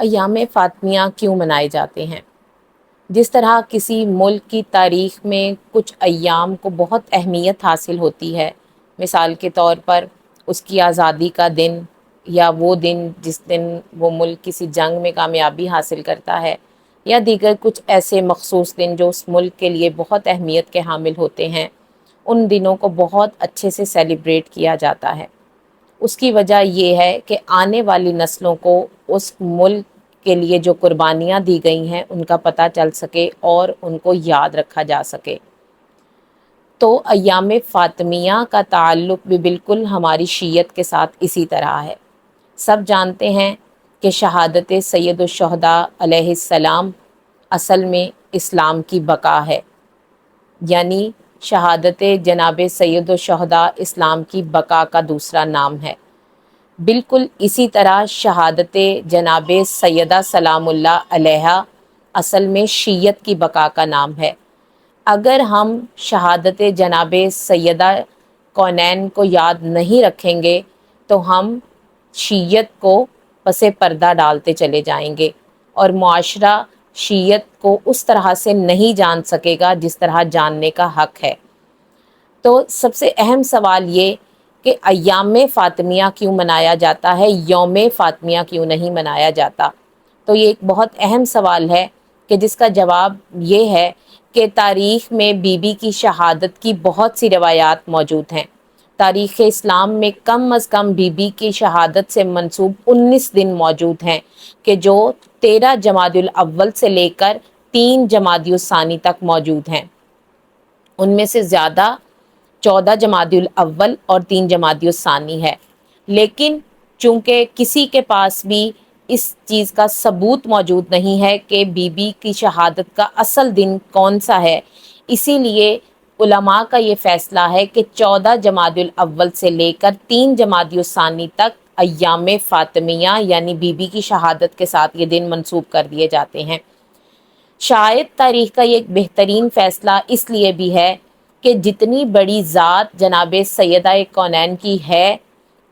ایام فاطمیہ کیوں منائے جاتے ہیں؟ جس طرح کسی ملک کی تاریخ میں کچھ ایام کو بہت اہمیت حاصل ہوتی ہے، مثال کے طور پر اس کی آزادی کا دن، یا وہ دن جس دن وہ ملک کسی جنگ میں کامیابی حاصل کرتا ہے، یا دیگر کچھ ایسے مخصوص دن جو اس ملک کے لیے بہت اہمیت کے حامل ہوتے ہیں، ان دنوں کو بہت اچھے سے سیلیبریٹ کیا جاتا ہے۔ اس کی وجہ یہ ہے کہ آنے والی نسلوں کو اس ملک کے لیے جو قربانیاں دی گئی ہیں ان کا پتہ چل سکے اور ان کو یاد رکھا جا سکے۔ تو ایام فاطمیہ کا تعلق بھی بالکل ہماری شیعت کے ساتھ اسی طرح ہے۔ سب جانتے ہیں کہ شہادت سید الشہداء علیہ السلام اصل میں اسلام کی بقا ہے، یعنی شہادت جناب سید الشہداء اسلام کی بقا کا دوسرا نام ہے۔ بالکل اسی طرح شہادت جناب سیدہ سلام اللہ علیہا اصل میں شیعت کی بقا کا نام ہے۔ اگر ہم شہادت جناب سیدہ کونین کو یاد نہیں رکھیں گے تو ہم شیعت کو پس پردہ ڈالتے چلے جائیں گے، اور معاشرہ شیعت کو اس طرح سے نہیں جان سکے گا جس طرح جاننے کا حق ہے۔ تو سب سے اہم سوال یہ کہ ایام فاطمیہ کیوں منایا جاتا ہے، یوم فاطمیہ کیوں نہیں منایا جاتا؟ تو یہ ایک بہت اہم سوال ہے کہ جس کا جواب یہ ہے کہ تاریخ میں بی بی کی شہادت کی بہت سی روایات موجود ہیں۔ تاریخ اسلام میں کم از کم بی بی کی شہادت سے منسوب 19 دن موجود ہیں کہ جو 13 جمادی الاول سے لے کر 3 جمادی الثانی تک موجود ہیں۔ ان میں سے زیادہ 14 جمادی الاول اور 3 جمادی الثانی ہے، لیکن چونکہ کسی کے پاس بھی اس چیز کا ثبوت موجود نہیں ہے کہ بی بی کی شہادت کا اصل دن کون سا ہے، اسی لیے علماء کا یہ فیصلہ ہے کہ 14 جمادی الاول سے لے کر 3 جمادی الثانی تک ایام فاطمیہ یعنی بی بی کی شہادت کے ساتھ یہ دن منسوب کر دیے جاتے ہیں۔ شاید تاریخ کا یہ ایک بہترین فیصلہ اس لیے بھی ہے کہ جتنی بڑی ذات جناب سیدہ کونین کی ہے،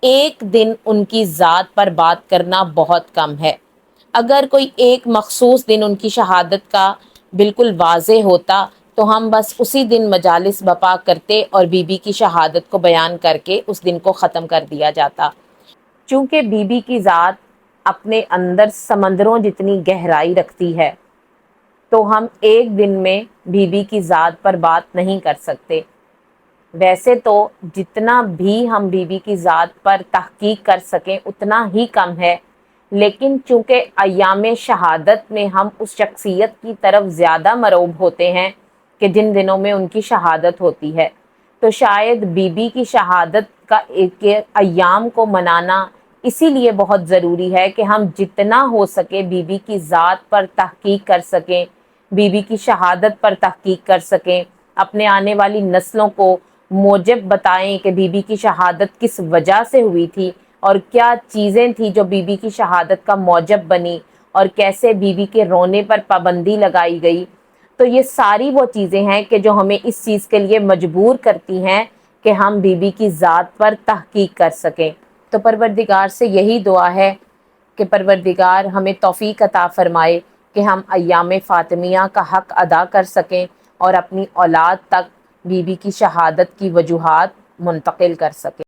ایک دن ان کی ذات پر بات کرنا بہت کم ہے۔ اگر کوئی ایک مخصوص دن ان کی شہادت کا بالکل واضح ہوتا تو ہم بس اسی دن مجالس بپا کرتے اور بی بی کی شہادت کو بیان کر کے اس دن کو ختم کر دیا جاتا۔ چونکہ بی بی کی ذات اپنے اندر سمندروں جتنی گہرائی رکھتی ہے، تو ہم ایک دن میں بی بی کی ذات پر بات نہیں کر سکتے۔ ویسے تو جتنا بھی ہم بی بی کی ذات پر تحقیق کر سکیں اتنا ہی کم ہے، لیکن چونکہ ایام شہادت میں ہم اس شخصیت کی طرف زیادہ مرغوب ہوتے ہیں کہ جن دنوں میں ان کی شہادت ہوتی ہے، تو شاید بی بی کی شہادت کا ایام کو منانا اسی لیے بہت ضروری ہے کہ ہم جتنا ہو سکے بی بی کی ذات پر تحقیق کر سکیں، بی بی کی شہادت پر تحقیق کر سکیں، اپنے آنے والی نسلوں کو موجب بتائیں کہ بی بی کی شہادت کس وجہ سے ہوئی تھی اور کیا چیزیں تھیں جو بی بی کی شہادت کا موجب بنی، اور کیسے بی بی کے رونے پر پابندی لگائی گئی۔ تو یہ ساری وہ چیزیں ہیں کہ جو ہمیں اس چیز کے لیے مجبور کرتی ہیں کہ ہم بی بی کی ذات پر تحقیق کر سکیں۔ تو پروردگار سے یہی دعا ہے کہ پروردگار ہمیں توفیق عطا فرمائے کہ ہم ایام فاطمیہ کا حق ادا کر سکیں اور اپنی اولاد تک بی بی کی شہادت کی وجوہات منتقل کر سکیں۔